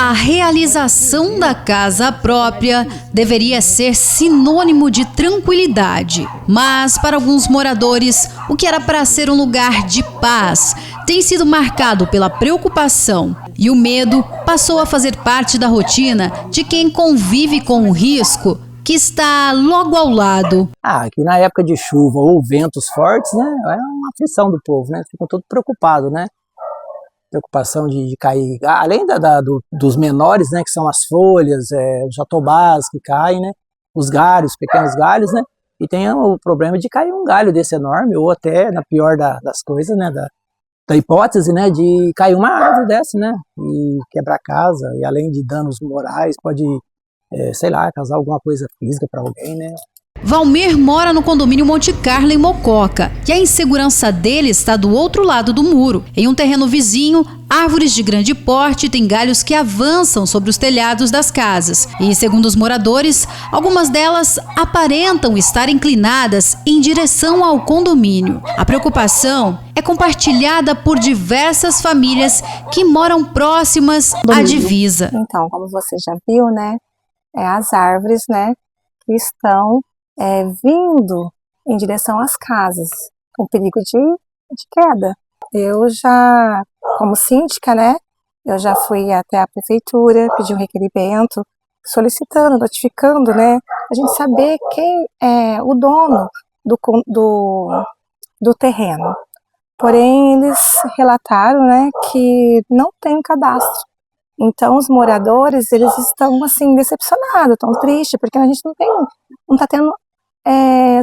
A realização da casa própria deveria ser sinônimo de tranquilidade, mas para alguns moradores, o que era para ser um lugar de paz tem sido marcado pela preocupação, e o medo passou a fazer parte da rotina de quem convive com o risco que está logo ao lado. Aqui na época de chuva ou ventos fortes, né, é uma aflição do povo, né? Ficam todos preocupados, né? Preocupação de cair, além dos menores, né, que são as folhas, os jatobás que caem, né, os galhos, pequenos galhos, né, e tem o problema de cair um galho desse enorme, ou até, na pior das coisas, né, da hipótese, né, de cair uma árvore dessa, né, e quebrar a casa, e além de danos morais, pode, sei lá, causar alguma coisa física para alguém, né. Valmir mora no condomínio Monte Carlo, em Mococa, e a insegurança dele está do outro lado do muro. Em um terreno vizinho, árvores de grande porte têm galhos que avançam sobre os telhados das casas. E, segundo os moradores, algumas delas aparentam estar inclinadas em direção ao condomínio. A preocupação é compartilhada por diversas famílias que moram próximas à divisa. Então, como você já viu, né, as árvores, né, que estão vindo em direção às casas, com perigo de queda. Eu já, como síndica, né, eu já fui até a prefeitura, pedi um requerimento, solicitando, notificando, né, a gente saber quem é o dono do terreno. Porém, eles relataram, né, que não tem cadastro. Então, os moradores, eles estão, assim, decepcionados, estão tristes, porque a gente não está tendo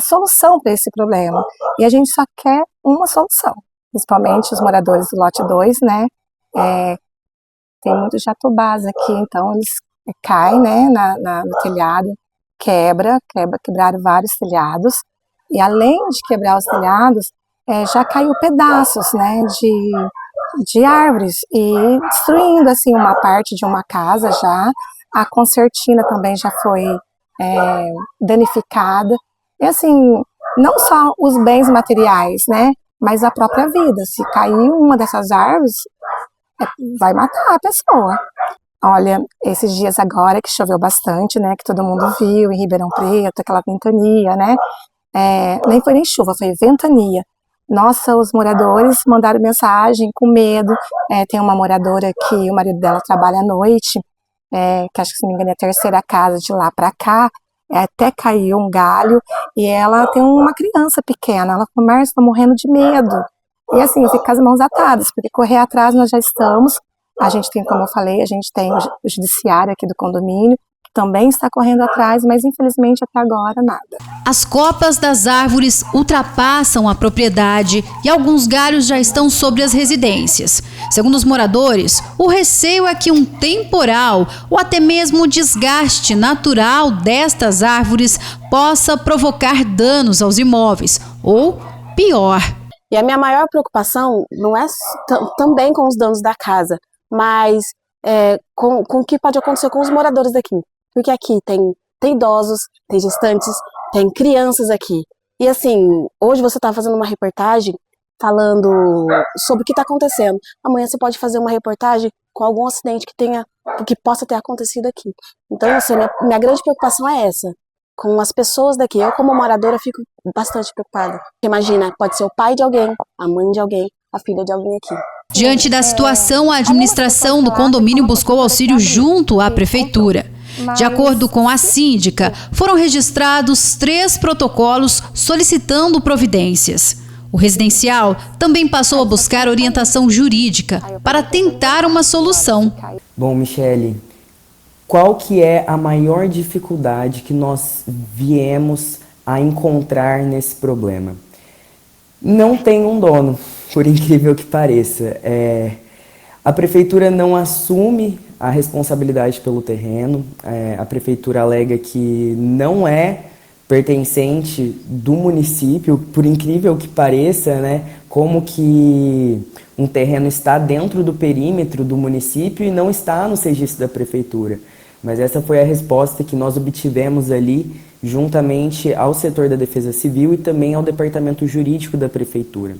solução para esse problema. E a gente só quer uma solução. Principalmente os moradores do lote 2, né? Tem muitos jatobás aqui, então eles caem, né, no telhado, quebraram vários telhados. E além de quebrar os telhados, já caiu pedaços, né, de árvores e destruindo assim uma parte de uma casa já. A concertina também já foi danificada. E assim, não só os bens materiais, né, mas a própria vida. Se cair uma dessas árvores, vai matar a pessoa. Olha, esses dias agora que choveu bastante, né, que todo mundo viu em Ribeirão Preto, aquela ventania, né, nem foi nem chuva, foi ventania. Nossa, os moradores mandaram mensagem com medo. Tem uma moradora que o marido dela trabalha à noite, que acho que, se não me engano, é a terceira casa de lá para cá, até caiu um galho, e ela tem uma criança pequena, ela começa, está morrendo de medo. E assim, eu fico com as mãos atadas, porque correr atrás nós já estamos. A gente tem, como eu falei, a gente tem o judiciário aqui do condomínio, que também está correndo atrás, mas infelizmente até agora nada. As copas das árvores ultrapassam a propriedade e alguns galhos já estão sobre as residências. Segundo os moradores, o receio é que um temporal ou até mesmo o desgaste natural destas árvores possa provocar danos aos imóveis, ou pior. E a minha maior preocupação não é também com os danos da casa, mas com o que pode acontecer com os moradores daqui. Porque aqui tem idosos, tem gestantes, tem crianças aqui. E assim, hoje você está fazendo uma reportagem falando sobre o que está acontecendo. Amanhã você pode fazer uma reportagem com algum acidente que possa ter acontecido aqui. Então, assim, minha grande preocupação é essa. Com as pessoas daqui. Eu, como moradora, fico bastante preocupada. Imagina, pode ser o pai de alguém, a mãe de alguém, a filha de alguém aqui. Diante da situação, a administração do condomínio buscou auxílio junto à prefeitura. De acordo com a síndica, foram registrados 3 protocolos solicitando providências. O residencial também passou a buscar orientação jurídica para tentar uma solução. Bom, Michele, qual que é a maior dificuldade que nós viemos a encontrar nesse problema? Não tem um dono, por incrível que pareça. A prefeitura não assume a responsabilidade pelo terreno. A prefeitura alega que não é pertencente do município, por incrível que pareça, né? Como que um terreno está dentro do perímetro do município e não está no registro da prefeitura. Mas essa foi a resposta que nós obtivemos ali, juntamente ao setor da Defesa Civil e também ao departamento jurídico da prefeitura.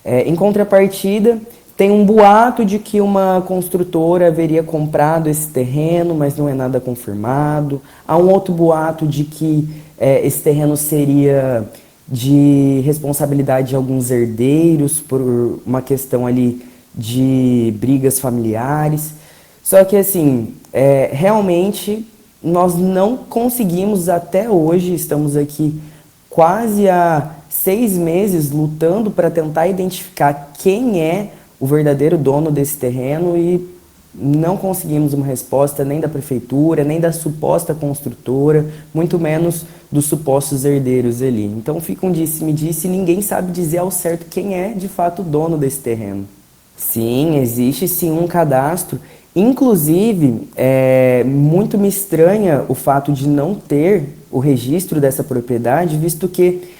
Em contrapartida, Tem um boato de que uma construtora haveria comprado esse terreno, mas não é nada confirmado. Há um outro boato de que esse terreno seria de responsabilidade de alguns herdeiros por uma questão ali de brigas familiares. Só que, assim, realmente nós não conseguimos até hoje, estamos aqui quase há 6 meses lutando para tentar identificar quem é o verdadeiro dono desse terreno e não conseguimos uma resposta nem da prefeitura, nem da suposta construtora, muito menos dos supostos herdeiros ali. Então fica um disse-me-disse e ninguém sabe dizer ao certo quem é de fato o dono desse terreno. Sim, existe sim um cadastro. Inclusive, muito me estranha o fato de não ter o registro dessa propriedade, visto que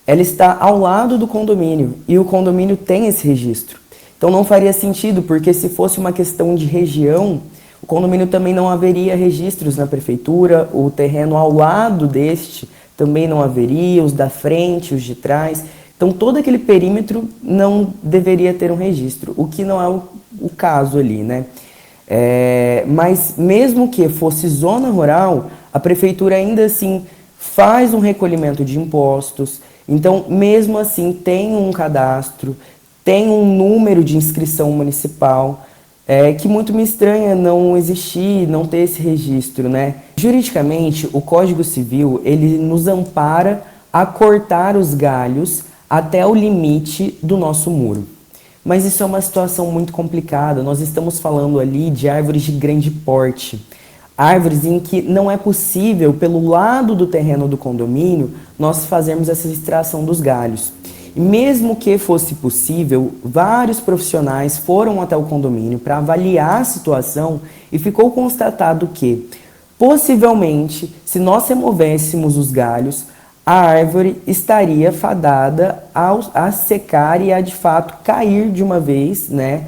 ela está ao lado do condomínio e o condomínio tem esse registro. Então não faria sentido, porque se fosse uma questão de região, o condomínio também não haveria registros na prefeitura, o terreno ao lado deste também não haveria, os da frente, os de trás. Então todo aquele perímetro não deveria ter um registro, o que não é o caso ali, né? Mas mesmo que fosse zona rural, a prefeitura ainda assim faz um recolhimento de impostos, então mesmo assim tem um cadastro, tem um número de inscrição municipal, que muito me estranha não existir, não ter esse registro, né? Juridicamente, o Código Civil, ele nos ampara a cortar os galhos até o limite do nosso muro. Mas isso é uma situação muito complicada, nós estamos falando ali de árvores de grande porte, árvores em que não é possível, pelo lado do terreno do condomínio, nós fazermos essa extração dos galhos. E mesmo que fosse possível, vários profissionais foram até o condomínio para avaliar a situação e ficou constatado que, possivelmente, se nós removêssemos os galhos, a árvore estaria fadada a secar e a, de fato, cair de uma vez, né?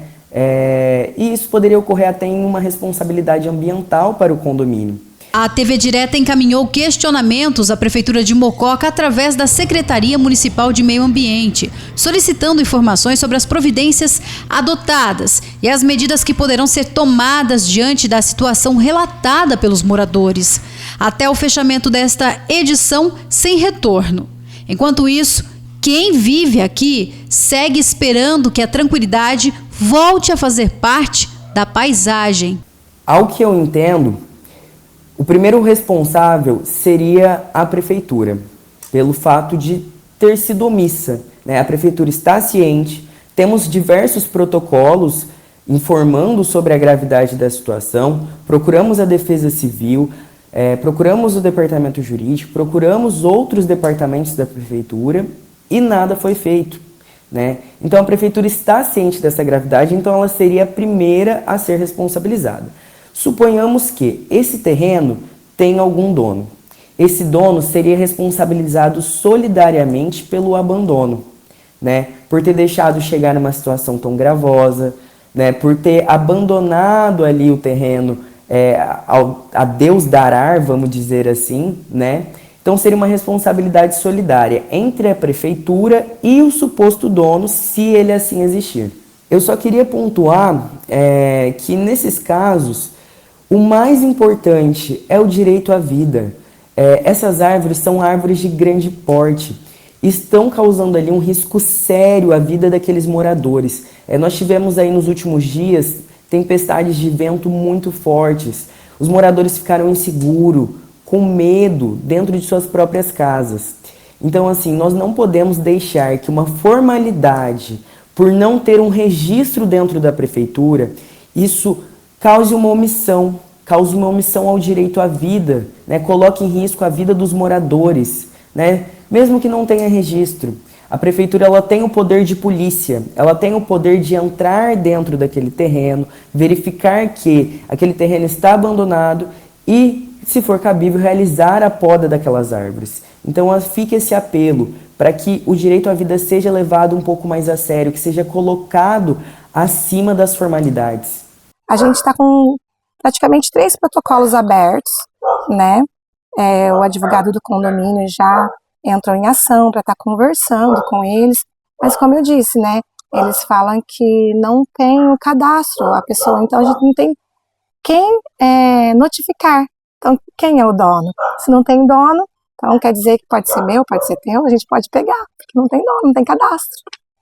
E isso poderia ocorrer até em uma responsabilidade ambiental para o condomínio. A TV Direta encaminhou questionamentos à Prefeitura de Mococa através da Secretaria Municipal de Meio Ambiente, solicitando informações sobre as providências adotadas e as medidas que poderão ser tomadas diante da situação relatada pelos moradores, até o fechamento desta edição sem retorno. Enquanto isso, quem vive aqui segue esperando que a tranquilidade volte a fazer parte da paisagem. Ao que eu entendo, o primeiro responsável seria a prefeitura, pelo fato de ter sido omissa, né? A prefeitura está ciente, temos diversos protocolos informando sobre a gravidade da situação, procuramos a Defesa Civil, procuramos o departamento jurídico, procuramos outros departamentos da prefeitura e nada foi feito, né? Então a prefeitura está ciente dessa gravidade, então ela seria a primeira a ser responsabilizada. Suponhamos que esse terreno tem algum dono. Esse dono seria responsabilizado solidariamente pelo abandono, né? Por ter deixado chegar numa situação tão gravosa, né? Por ter abandonado ali o terreno a Deus dará, vamos dizer assim, né? Então seria uma responsabilidade solidária entre a prefeitura e o suposto dono, se ele assim existir. Eu só queria pontuar que nesses casos o mais importante é o direito à vida. Essas árvores são árvores de grande porte, estão causando ali um risco sério à vida daqueles moradores. Nós tivemos aí nos últimos dias tempestades de vento muito fortes. Os moradores ficaram inseguros, com medo dentro de suas próprias casas. Então, assim, nós não podemos deixar que uma formalidade, por não ter um registro dentro da prefeitura, isso cause uma omissão ao direito à vida, né? Coloque em risco a vida dos moradores, né? Mesmo que não tenha registro. A prefeitura ela tem o poder de polícia, ela tem o poder de entrar dentro daquele terreno, verificar que aquele terreno está abandonado e, se for cabível, realizar a poda daquelas árvores. Então fica esse apelo para que o direito à vida seja levado um pouco mais a sério, que seja colocado acima das formalidades. A gente está com praticamente 3 protocolos abertos, né? O advogado do condomínio já entrou em ação para estar conversando com eles, mas como eu disse, né? eles falam que não tem o cadastro, a pessoa, então a gente não tem quem notificar. Então, quem é o dono? Se não tem dono, então quer dizer que pode ser meu, pode ser teu, a gente pode pegar, porque não tem dono, não tem cadastro.